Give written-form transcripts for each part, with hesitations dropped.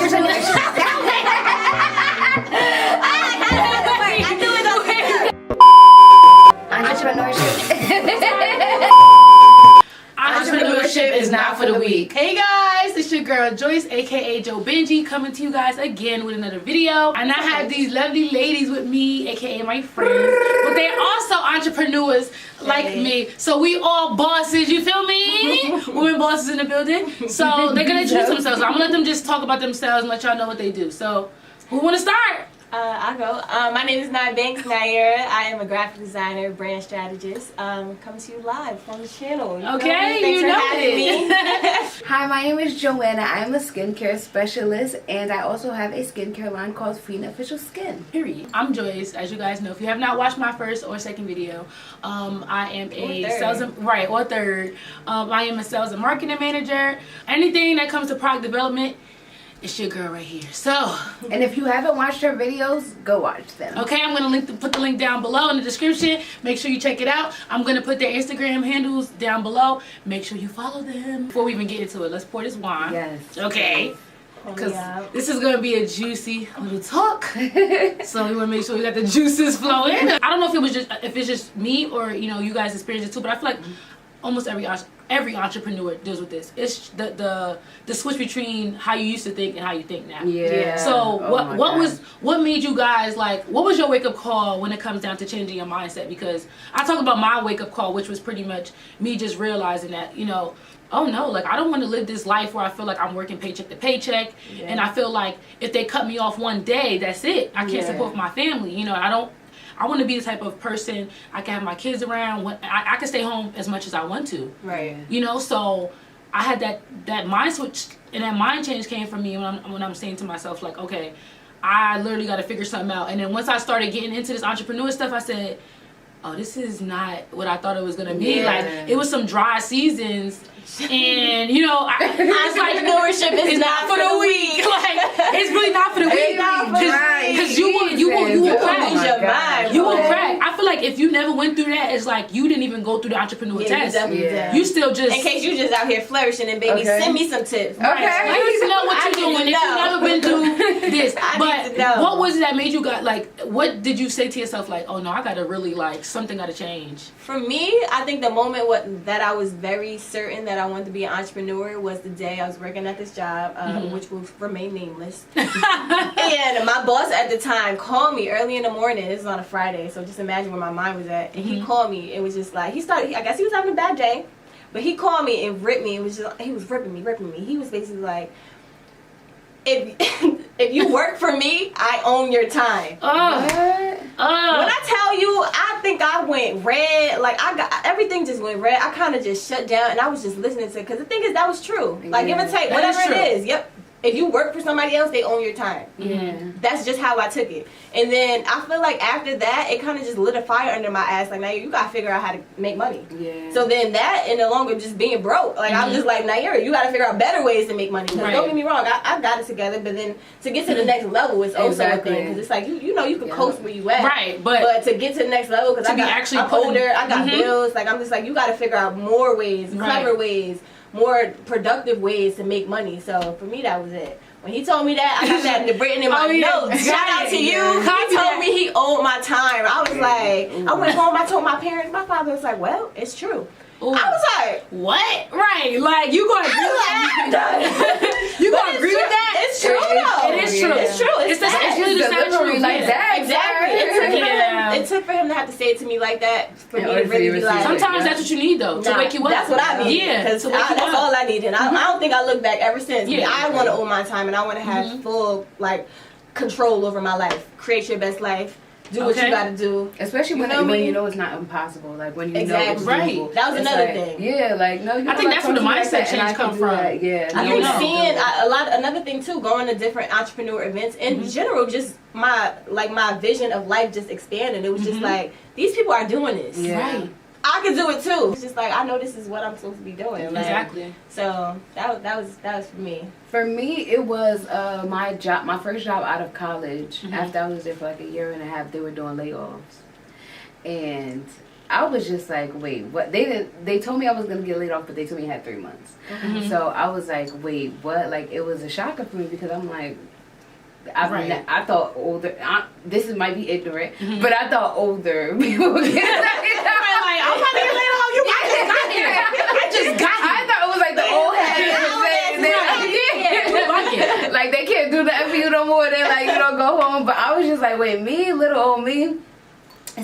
Entrepreneurship is not for the weak. Hey guys, it's your girl Joyce, aka Joe Benji, coming to you guys again with another video. And I have these lovely ladies with me, aka my friends, but they're also entrepreneurs like me. So we all bosses, you feel me? Women bosses in the building. So they're gonna introduce themselves. I'm gonna let them just talk about themselves and let y'all know what they do. So who wanna start? I'll go. My name is Naira. I am a graphic designer, brand strategist. Coming to you live on the channel. Okay, you know it. Hi, my name is Joanna. I'm a skincare specialist, and I also have a skincare line called Fiend Official Skin. Period. I'm Joyce. As you guys know, if you have not watched my first or second video, I am a sales and I am a sales and marketing manager. Anything that comes to product development, it's your girl right here. So, and if you haven't watched her videos, go watch them. Okay, I'm gonna put the link down below in the description. Make sure you check it out. I'm gonna put their Instagram handles down below. Make sure you follow them. Before we even get into it, let's pour this wine. Yes. Okay. Because this is gonna be a juicy little talk. So we wanna make sure we got the juices flowing. I don't know if it's just me or you guys experience it too, but I feel like almost every entrepreneur deals with this. It's the switch between how you used to think and how you think now. Yeah. So what made you guys what was your wake up call when it comes down to changing your mindset? Because I talk about my wake up call, which was pretty much me just realizing that oh no, I don't want to live this life where I feel like I'm working paycheck to paycheck, and I feel like if they cut me off one day, that's it. I can't support my family. I want to be the type of person I can have my kids around. I can stay home as much as I want to. Right. So I had that mind switch, and that mind change came from me when I'm saying to myself, okay, I literally got to figure something out. And then once I started getting into this entrepreneur stuff, I said, oh, this is not what I thought it was going to be. It was some dry seasons. And entrepreneurship is not for the weak. It's really not for the weak. Because you will crack. You will crack. I feel like if you never went through that, it's like you didn't even go through the entrepreneur test. You still just in case you just out here flourishing, and baby, send me some tips. Right. I need to know what you're doing if you've never been through this. But what was it that made you what did you say to yourself oh no, I gotta really something gotta change? For me, I think the moment that I was very certain that I wanted to be an entrepreneur was the day I was working at this job, which will remain nameless. And my boss at the time called me early in the morning. This was on a Friday, so just imagine where my mind was at. And he called me. It was just I guess he was having a bad day, but he called me and ripped me. He was ripping me. He was basically like, if you work for me, I own your time. When I tell you, I think I went red. Everything just went red. I kind of just shut down, and I was just listening to it. Because the thing is, that was true. Give and take, whatever it is. Yep. If you work for somebody else, they own your time. Yeah. That's just how I took it. And then I feel like after that, it kind of just lit a fire under my ass. Now you got to figure out how to make money. Yeah. So then that, and no longer just being broke. I'm just Naira, you got to figure out better ways to make money. Right. Don't get me wrong, I got it together. But then to get to the next level is also a thing. Because it's you can coast where you at. Right. But to get to the next level, because I'm older, I got bills. I'm just you got to figure out more ways, clever ways, more productive ways to make money. So for me, that was it. When he told me that, I got that written in my notes. Shout out to you. He told me he owed my time. I was I went home, I told my parents. My father was like, well, it's true. Ooh. I was like, what? Right. You gonna agree with that? You gonna agree with that? It's true though. It is true. It's true. It's really the truth. That. Exactly. It took for him to have to say it to me like that for me to really be sometimes that's what you need though, to wake you up. That's what I need. Yeah. Because that's all I needed. I don't think I looked back ever since. Yeah. I want to own my time, and I want to have full control over my life. Create your best life. Do what you gotta do, especially when you know it's not impossible. When you know it's doable. That was another thing. Yeah, I think that's where the mindset change comes from. Yeah, I think seeing another thing too, going to different entrepreneur events in general, just my vision of life just expanded. It was just these people are doing this. Yeah. Right. I can do it too. It's just I know this is what I'm supposed to be doing. Exactly. So that was for me. For me, it was my first job out of college. After I was there for a year and a half, they were doing layoffs, and I was just like, wait, what? They told me I was going to get laid off, but they told me I had 3 months. Mm-hmm. So I was like, wait, what? Like, it was a shocker for me because I'm like, Right. I thought older, might be ignorant, Mm-hmm. but I thought older people would get Like, I'm about to get laid off. I just got here. I thought it was like the old habits. Like, they can't do that for you no more. They're like, you don't go home. But I was just like, wait, me, little old me.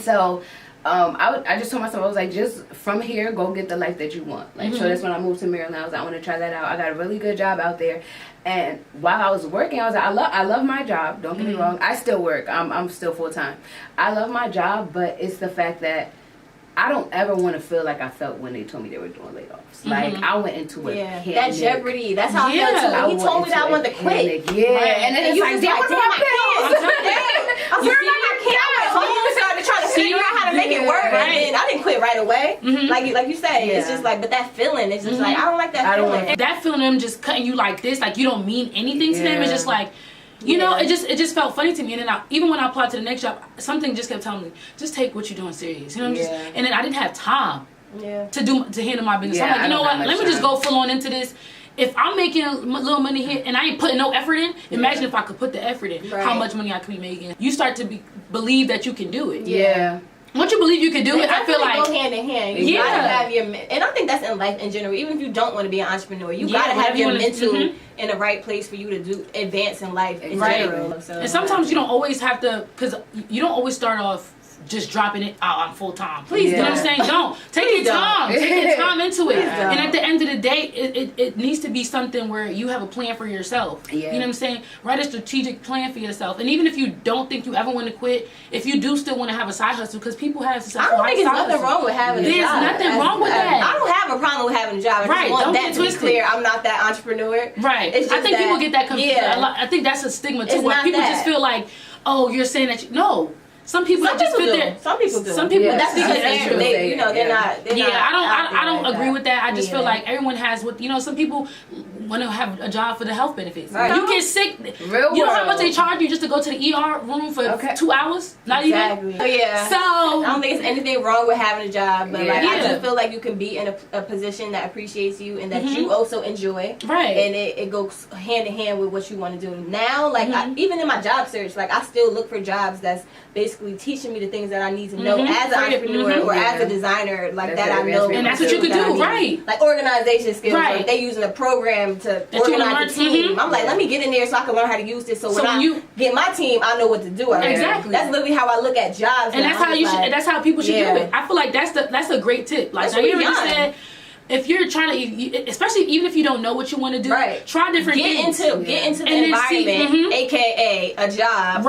So I just told myself, I was like, just from here, go get the life that you want. Like, so that's when I moved to Maryland. I was like, I want to try that out. I got a really good job out there. And while I was working, I was like, I love my job. Don't get me wrong. I still work. I'm still full time. I love my job, but it's the fact that I don't ever want to feel like I felt when they told me they were doing layoffs. Like, I went into it. That jeopardy. That's how I felt too. He told me that I wanted to quit. Yeah. Right. And then it's like, damn, what about pills? I was like, I went home, started trying to figure out how to make it work. Right. And I didn't quit right away. Like you said, it's just like, but that feeling, it's just like, I don't like that feeling. That feeling of them just cutting you like this, like you don't mean anything to them. It's just like, you know, it just felt funny to me. And then even when I applied to the next job, something just kept telling me, just take what you're doing serious. You know, and then I didn't have time to handle my business. So I'm like, you know what? Let me just go full on into this. If I'm making a little money here and I ain't putting no effort in, imagine if I could put the effort in, how much money I could be making. You start to believe that you can do it. Yeah. Once you believe you can do it, I feel like go hand in hand. You gotta have your, and I think that's in life in general. Even if you don't want to be an entrepreneur, you gotta have your mental in the right place for you to advance in life in general. So, and sometimes you don't always have to, because you don't always start off just dropping it out on full time. Please, you know what I'm saying? Don't. Take your time. Take your time into it. And at the end of the day, it needs to be something where you have a plan for yourself. You know what I'm saying? Write a strategic plan for yourself. And even if you don't think you ever want to quit, if you do still want to have a side hustle, because people have successful I don't think there's nothing wrong with having a job. There's nothing wrong with that. I don't have a problem with having a job. I just want don't that get to be twisted. clear. I'm not that entrepreneur. Right. It's just I think people get that confused. I think that's a stigma too, where people just feel like, oh, you're saying that no. Some people just fit there. Some people do. Some people. That's because they're not. I don't agree with that. I just feel like everyone has what some people want to have a job for the health benefits. Right. You get sick. Real you know how much they charge you just to go to the ER room for 2 hours? Not even. Oh, yeah. So I don't think there's anything wrong with having a job, but I just feel like you can be in a position that appreciates you and that you also enjoy. Right. And it goes hand in hand with what you want to do. Now, like even in my job search, like I still look for jobs that's basically teaching me the things that I need to know as an entrepreneur or as a designer, like that I know. And that's what you could do, right? Like organization skills. Right. Like they using a program to organize a team. I'm like, let me get in there so I can learn how to use this. So when I get my team, I know what to do. Exactly. That's literally how I look at jobs. And that's how you should. That's how people should do it. I feel like that's a great tip. Like you already said. If you're trying to, especially even if you don't know what you want to do, try different things. Get into the environment, aka a job,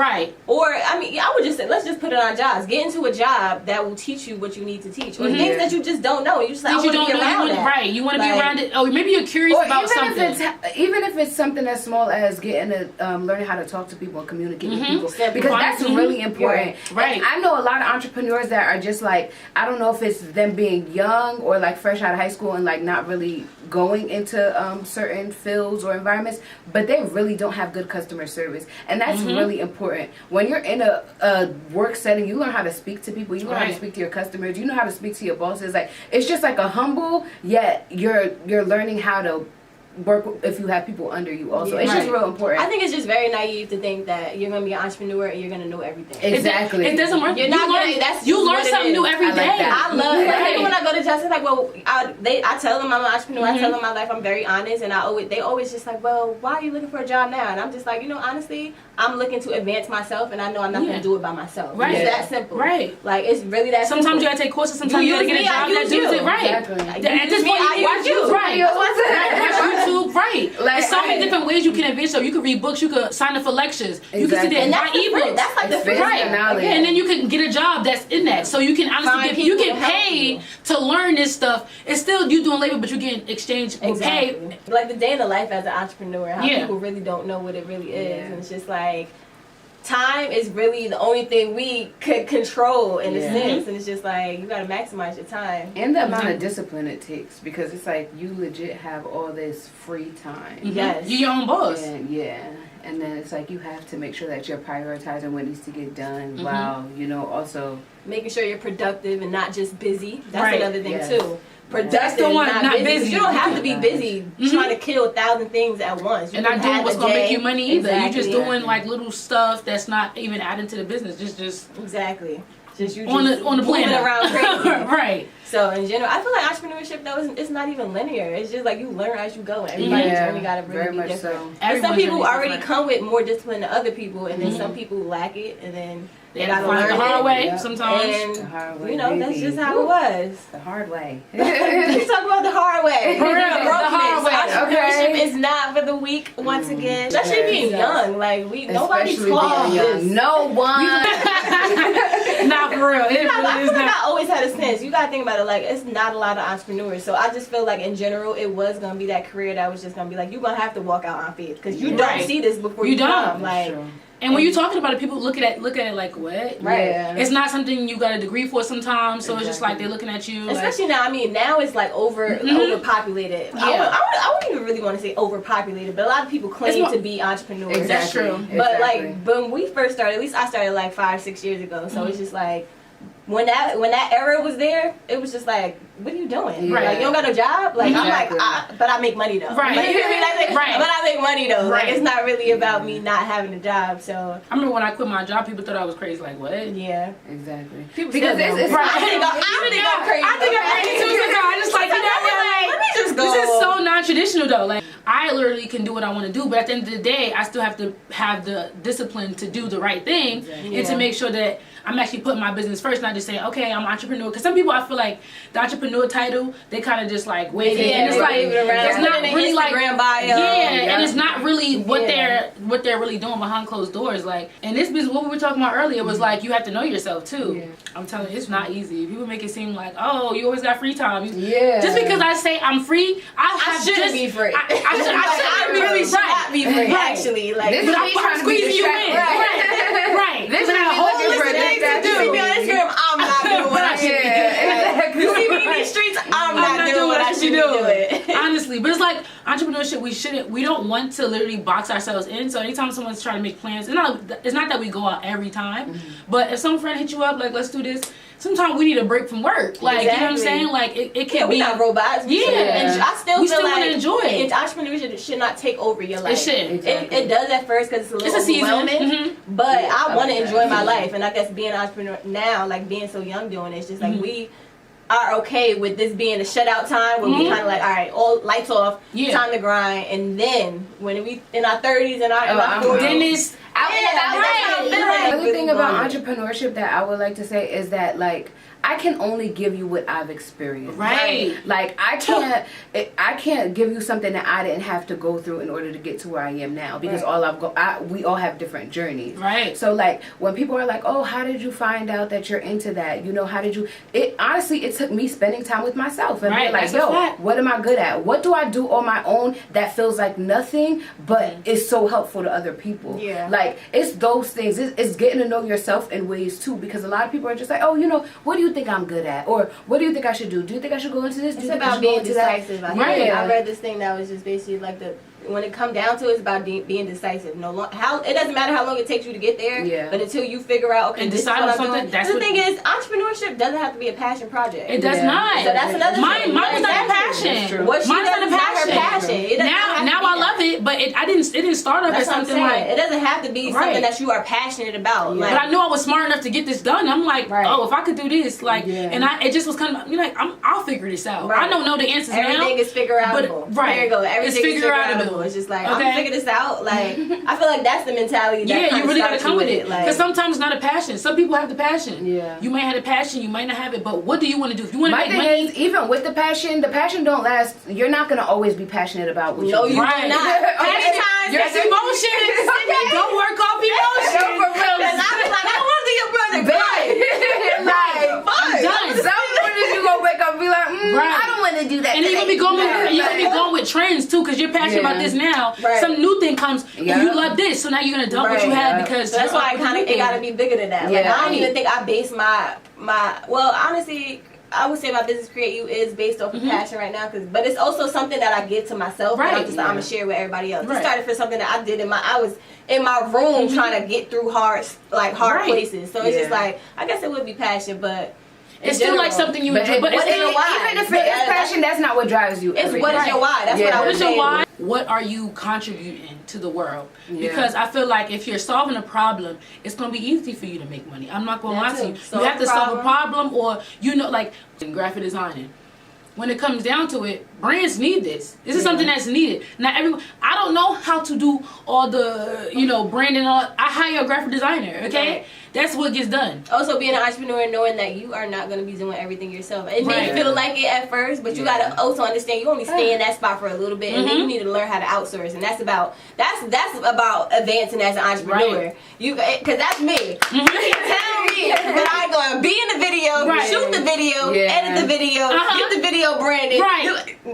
Or I would just say, let's just put it on jobs. Get into a job that will teach you what you need to teach, or things that you just don't know. You just like, I want to be around that. Right, you want to be around it. Oh, maybe you're curious about something. Even if it's something as small as getting to learning how to talk to people and communicate with people, because that's really important. Right. And I know a lot of entrepreneurs that are just like, I don't know if it's them being young or like fresh out of high school and like not really going into certain fields or environments, but they really don't have good customer service, and that's really important. When you're in a work setting, you learn how to speak to people, you learn how to speak to your customers, you know how to speak to your bosses. Like, it's just like a humble, yet you're learning how to work if you have people under you also. It's just real important. I think it's just very naive to think that you're going to be an entrepreneur and you're going to know everything. Exactly. It doesn't work. You're not you learn something new every day. I love it. When I go to jobs, it's like, well, I tell them I'm an entrepreneur. I tell them my life. I'm very honest, and they always just like, well, why are you looking for a job now? And I'm just like, honestly, I'm looking to advance myself, and I know I'm not going to do it by myself. Right. It's that simple. Right. Like, it's really that simple. Sometimes you got to take courses. Sometimes you got to get a job that does it. Right. Exactly. At this point, you watch YouTube. Right. Watch YouTube. Right. There's so many different ways you can advance yourself. You could read books. You could sign up for lectures. You can sit there and buy ebooks. That's like the free knowledge. And then you can get a job that's in that. So you can honestly you get paid to learn this stuff. It's still you doing labor, but you getting exchange or pay. Like the day in the life as an entrepreneur, how people really don't know what it really is, and it's just like, time is really the only thing we could control in a Yeah. sense, and it's just like you gotta maximize your time. And the amount of discipline it takes, because it's like you legit have all this free time. Yes. You your own boss. And and then it's like you have to make sure that you're prioritizing what needs to get done while, you know, also Making sure you're productive and not just busy. That's Right. another thing Yes. too. Productive, That's the one, not not busy. busy. You don't have to be Yeah. busy trying to kill 1,000 things at once. You And can not doing have what's a gonna make day. you money either. Exactly. You're just doing like little stuff that's not even adding to the business. Just Exactly. Just you on the moving planet around crazy. right. So in general, I feel like entrepreneurship though it's not even linear. It's just like you learn as you go. And everybody's journey got to very really be much different. so. And Everyone's some people journey is already different. come with more discipline than other people, and then some people lack it, and then They they have to gotta find learn the hard it. way Yeah. sometimes. The hard way, You know, that's baby. just how it was. The hard way. Let's talk about the hard way. For real, The the hard way. Entrepreneurship Okay. is not for the weak. Once again, especially Yes. being young, like nobody Especially taught being this. young. No one. Not for real. It I really is feel like not. I always had a sense. You gotta think about it. Like it's not a lot of entrepreneurs, so I just feel like in general, it was gonna be that career that was just gonna be like you're gonna have to walk out on faith because you Right. don't see this before You you don't. come. Like True. And when you're talking about it, people look at it like what? Right. Yeah. It's not something you got a degree for sometimes, so it's just Exactly. like they're looking at you. Like, especially now. I mean, now it's like overpopulated. Yeah. I wouldn't even really want to say overpopulated, but a lot of people claim more- to be entrepreneurs. Exactly. That's true. But Exactly. like when we first started, at least I started like 5-6 years ago. So it's just like when that era was there, it was just like, what are you doing? Right. Like you don't got no job. Like Exactly. I'm like, but I make money though. Right. Like, you know what I mean? That's like, Right. But I make money though. Like Right. it's not really about me not having a job. So I remember when I quit my job, people thought I was crazy. Like what? yeah. Exactly. People Because still it's don't. Right. I think I'm crazy. I think I'm crazy too. Sometimes I just like you know what? Like, Let me just go. this is so non-traditional though. Like I literally can do what I want to do, but at the end of the day, I still have to have the discipline to do the right thing Exactly. and to Yeah. make sure that I'm actually putting my business first, not just saying, okay, I'm an entrepreneur. Because some people, I feel like the entrepreneur title, they kind of just like wave it, and it's they like wave it around. it's not Put it in really like Instagram bio. and it's not really what Yeah. they're really doing behind closed doors. Like, and this business, what we were talking about earlier was like you have to know yourself too. Yeah. I'm telling you, it's not easy. People make it seem like, oh, you always got free time. Yeah. Just because I say I'm free, I shouldn't be free. I shouldn't really be should right. not be free. Right. Actually, like This But is I'm me trying to be squeezing you in. distracted. Right. This is Because I got me a whole looking list for of things that to You see me do. on Instagram, I'm not doing what I should be doing. Yeah, exactly. You see me in these streets, I'm not doing what I should be doing. Honestly, but it's like entrepreneurship. We don't want to literally box ourselves in. So anytime someone's trying to make plans, it's not that we go out every time. But if some friend hit you up like, let's do this. Sometimes we need a break from work. Like you know what I'm Exactly. saying? Like it Yeah, can we're be. not robots. We Yeah. should- and I still We feel still like wanna enjoy it. Entrepreneurship should not take over your life. It shouldn't. It does at first because it's a little It's a season. overwhelming. Mhm. But Yeah, I I want to like enjoy that. my life, and I guess being an entrepreneur now, like being so young doing it, it's just like Mhm. we are okay with this being a shutout time where we Mhm. kind of like, all right, all lights off, Yeah. time to grind, and then when we in our 30s and our, Oh, I'm 40s, Then it's I Yeah, that's right. how I'm feeling. Yeah. The other thing about Right. entrepreneurship that I would like to say is that like I can only give you what I've experienced. right. Like I can't give you something that I didn't have to go through in order to get to where I am now because Right. we all have different journeys. Right. So like when people are like, "Oh, how did you find out that you're into that?" You know, how did you? It honestly, it took me spending time with myself and being Right, like, that's a "Yo, fact. what am I good at? What do I do on my own that feels like nothing, but is so helpful to other people?" Yeah. Like it's those things. It's getting to know yourself in ways too, because a lot of people are just like, "Oh, you know, what do you think I'm good at?" Or what do you think I should do? Do you think I should go into this? Do It's you think I about should go being into that? decisive. I Right. think. I read this thing that was just basically like when it come down to it, it's about being decisive. It doesn't matter how long it takes you to get there, Yeah. but until you figure out, okay, And this is decide what on I'm something, doing. that's The what- thing is, entrepreneurship doesn't have to be a passion project. It does Yeah. not. So that's another Mine thing. was not a Exactly. passion. That's true. What she Mine's does not a is not her passion. passion. It doesn't have to Now be I that. love it, but it didn't start off That's as what I'm something saying. like. It doesn't have to be Right. something that you are passionate about. Yeah. Like, But I knew I was smart enough to get this done. I'm like, Right. oh, if I could do this, like, Yeah. and it just was kind of, you know, like, I'll figure this out. Right. I don't know the answers everything now. is figure outable. But- right. There you go. Everything It's is figure figure outable. outable. It's just like I'm Okay. gonna figure this out. Like I feel like that's the mentality. That Yeah, kinda you really got to starts come you with it. Like, Because sometimes it's not a passion. Some people have the passion. Yeah. You might have the passion, you might not have it, but what do you want to do? If you want to My make thing money, is, even with the passion don't last. You're not gonna always be passionate about what no, you do. you Right. do not. Okay. Times You're it's emotions. Don't work off emotions. No, for real. Because I was like, I don't want to be your brother. Like, Like, I'm done. some mornings you gonna wake up and be like, Right. I don't want to to do that. And you're gonna be going with trends too, because you're passionate about this now. Right. Some new thing comes, and you love this, so now you're gonna dump what you had because so that's why it gotta be bigger than that. Like I don't even think I base my well, honestly, I would say my business Create You is based off of passion right now, but it's also something that I give to myself. Right. I'm gonna share with everybody else. It started for something that I did I was in my room trying to get through hard places. So it's just like, I guess it would be passion, but it's still like something you enjoy. But even if it is passion, that's not what drives you. It's what is your why? That's what I would say. Why? What are you contributing to the world? Because I feel like if you're solving a problem, it's going to be easy for you to make money. I'm not going to lie to you. You have to solve a problem, or like graphic designing. When it comes down to it, brands need this. This is something that's needed. Not everyone. I don't know how to do all the branding. I hire a graphic designer. Okay. Right. That's what gets done. Also, being an entrepreneur and knowing that you are not going to be doing everything yourself. It may feel like it at first, but you got to also understand you only stay in that spot for a little bit, and then you need to learn how to outsource. And that's about advancing as an entrepreneur. Because that's me. You can tell me that I'm going to be in the video, shoot the video, edit the video, get the video branded.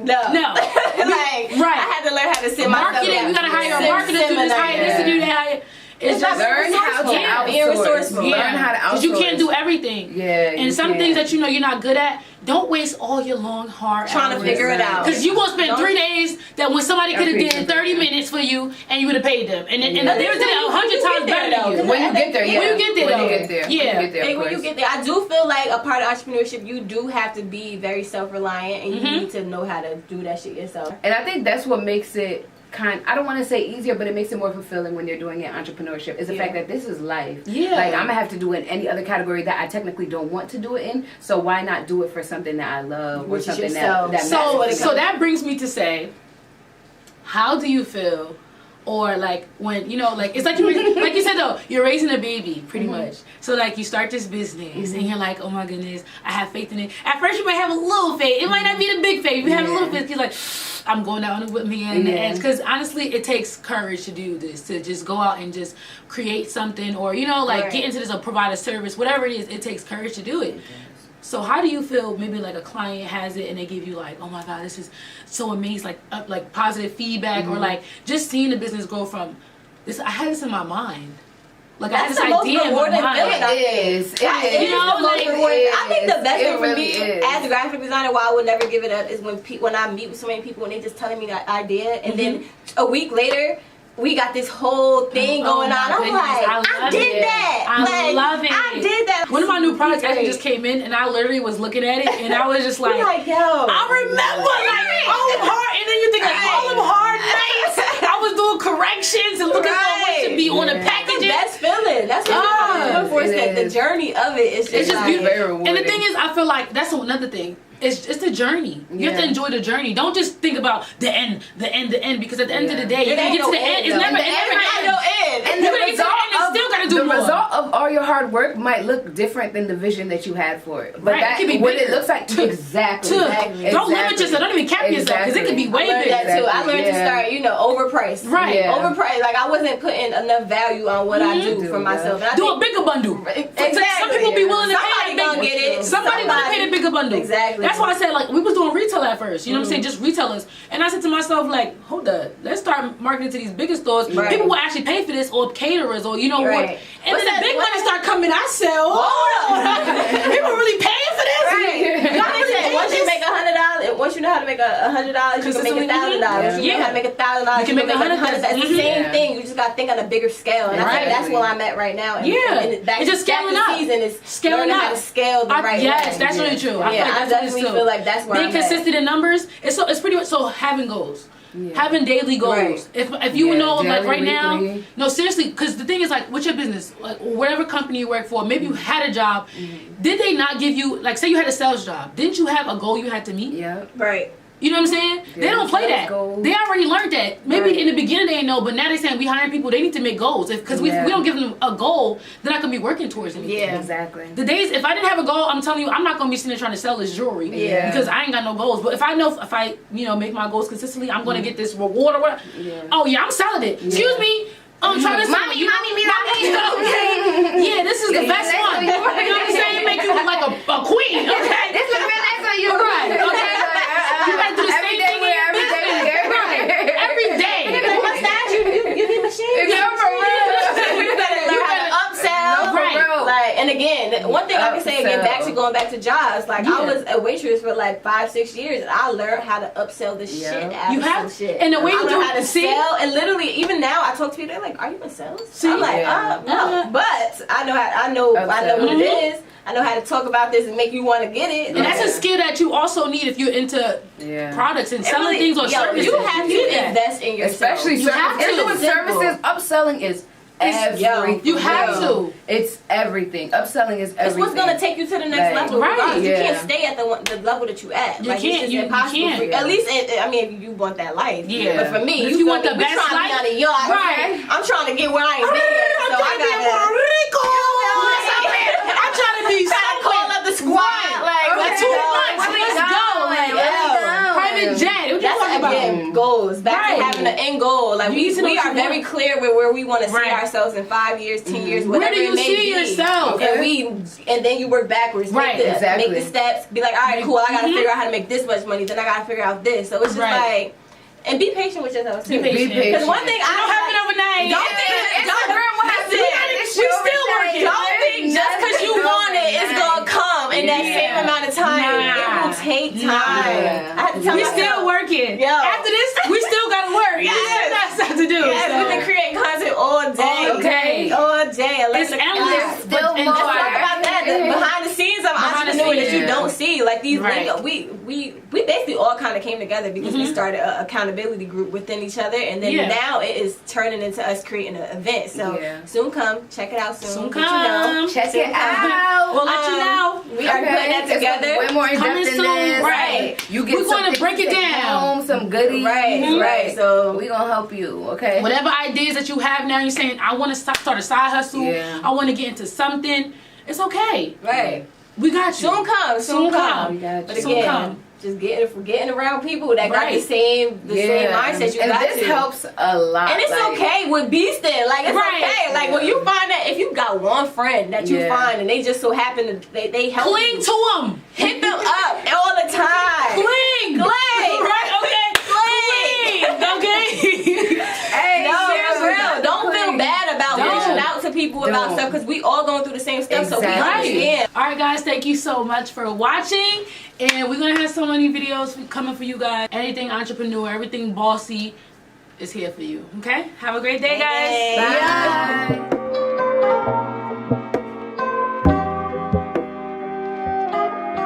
No. I had to learn how to sit myself down. You got to hire a marketer to do this, hire this, to do that. It's just learn how to outsource. Resourceful. Learn how to outsource. Because you can't do everything. And some things that you're not good at, don't waste all your long, hard trying to figure it out. Because you're going to spend 3 days that when somebody could have did 30 minutes for you and you would have paid them. And they would have did it 100 times better than you. When you get there, When you get there. When you get there. I do feel like a part of entrepreneurship, you do have to be very self-reliant, and you need to know how to do that shit yourself. And I think that's what makes it I don't want to say easier, but it makes it more fulfilling when you're doing it entrepreneurship. Is the fact that this is life. Like I'm gonna have to do it in any other category that I technically don't want to do it in. So why not do it for something that I love, or something that so that brings me to say, how do you feel? Or like when it's like like you said though, you're raising a baby pretty much. So like you start this business and you're like, oh my goodness, I have faith in it. At first you might have a little faith. It might not be the big faith. You have a little faith. You're like, I'm going out with me and the edge. Because honestly, it takes courage to do this, to just go out and just create something, or get into this or provide a service, whatever it is. It takes courage to do it. So how do you feel? Maybe like a client has it and they give you like, oh my God, this is so amazing, like positive feedback, or like just seeing the business grow from this. I had this in my mind. Like that's I had this idea in my mind. It is. I think the best thing for me as a graphic designer, why I would never give it up, is when I meet with so many people and they just telling me that idea, and then a week later we got this whole thing going on. I'm like, I did that. I love it. I did that. One of my new products actually just came in, and I literally was looking at it, and I was just like, yo, I remember Olive Heart, and then you think like Olive Heart, nice. I was doing corrections and looking for what should be on the packaging. That's feeling. That's what I'm for. The journey of it is just beautiful. And the thing is, I feel like that's another thing. It's the journey. You have to enjoy the journey. Don't just think about the end, because at the end of the day, you're gonna get to the end. It's never end. And the result of all your hard work might look different than the vision that you had for it. But that could be what it looks like. Exactly. Don't limit yourself. Don't even cap yourself, because it could be way bigger. That too. I learned to start, overpriced. Overpriced. Like I wasn't putting enough value on what I do for myself. Do a bigger bundle. Exactly. Some people be willing to pay. Somebody gonna get it. Somebody gonna pay the bigger bundle. Exactly. That's why I said, like, we was doing retail at first, you know what I'm saying, just retailers. And I said to myself, like, hold up, let's start marketing to these bigger stores. People will actually pay for this, or caterers, or what. And then the big money start coming, I sell. People really paying for this? Once you make $100, once you know how to make $100, you can make $1,000. You know how to make $1,000, you can make $100. That's the same thing. You just got to think on a bigger scale. And I think that's where I'm at right now. It's just scaling up. Scaling up. How to scale the right way. Yes, that's really true. I definitely feel like that's where being consistent in numbers. It's pretty much having goals. Having daily goals. If you know, like right now, no, seriously, because the thing is, like, with your business, like whatever company you work for, maybe you had a job. Did they not give you, like, say you had a sales job? Didn't you have a goal you had to meet? Yeah. Right. You know what I'm saying? They don't play that. Goals. They already learned that. Maybe in the beginning they didn't know, but now they're saying we hiring people, they need to make goals. Because we don't give them a goal, they're not going to be working towards anything. Yeah, exactly. The days, if I didn't have a goal, I'm telling you, I'm not going to be sitting there trying to sell this jewelry. Because I ain't got no goals. But if I know, if I make my goals consistently, I'm going to get this reward or whatever. Oh, yeah, I'm selling it. Excuse me. I'm trying to mommy. Yeah, this is the best one. You know what I'm saying? Make you look like a queen. Okay? This look real nice on you. Right. Okay. You And one thing I can say again, going back to jobs, like I was a waitress for like 5-6 years, and I learned how to upsell the shit out of some shit. And the way you learned how to sell, and literally even now I talk to people, they're like, "Are you in sales?" I'm like, "No," but I know what it is. I know how to talk about this and make you want to get it. And that's a skill that you also need if you're into products and selling things or services. You have to invest in yourself. Especially services. Upselling is everything. You have to. It's everything. Upselling is everything. It's what's gonna take you to the next level. Right. You can't stay at the level that you at. You can't. It's You impossible. can't. At least, I mean, if you want that life. Yeah. But for me, if you want the best life, trying to be on a yacht. Right. I'm trying to get where I ain't been yet. So I gotta. I'm trying to be. Trying to call up the squad. Like 2 months. Let's go. Private jet. What you talking about? Again, goals. Back to having an end goal. Like we are very clear with where we want to see ourselves in 5 years, 10 years, whatever Where do you it may see be. yourself? And then you work backwards. Right. Make the steps. Be like, all right, cool. I got to figure out how to make this much money. Then I got to figure out this. So it's just like. And be patient with yourself too. Be patient. Because one thing I don't happen overnight. Don't think we still working. Don't think just because you want it, it's gonna come in that same amount of time. It will take time. I have to tell we still working. After this, we still gotta work. Yes. That's stuff to do. Yes, we've been creating content all day. All day. It's endless. Still and just talk about that. The behind the scenes of entrepreneur that you don't see. Like these we basically all kind of came together because we started an accountability group within each other, and then now it is turning into us creating an event. So soon come, check it out soon. Soon come, check it out. We'll let you know. We are putting that together. Way more in Coming depth soon, than this. right? You get we're going to break it down. Home, some goodies, right? So we gonna help you, okay? Whatever ideas that you have now, you're saying I want to start a side hustle. I want to get into something. It's okay, right? We got you. Soon come. But again, just getting around people that got the same mindset you got. And this helps a lot. And it's okay with beasting. Like it's okay. Like when you find that if you got one friend that you find and they just so happen to they help cling you, to them. Hit them up all the time. Cling. Right? Okay. Cling. Okay. Hey, no, for real. Don't feel bad about reaching out to people about stuff because we all going through the same stuff. So we understand. All right, guys. Thank you so much for watching. And we're going to have so many videos coming for you guys. Anything entrepreneur, everything bossy is here for you. Okay? Have a great day, guys. Bye. Bye.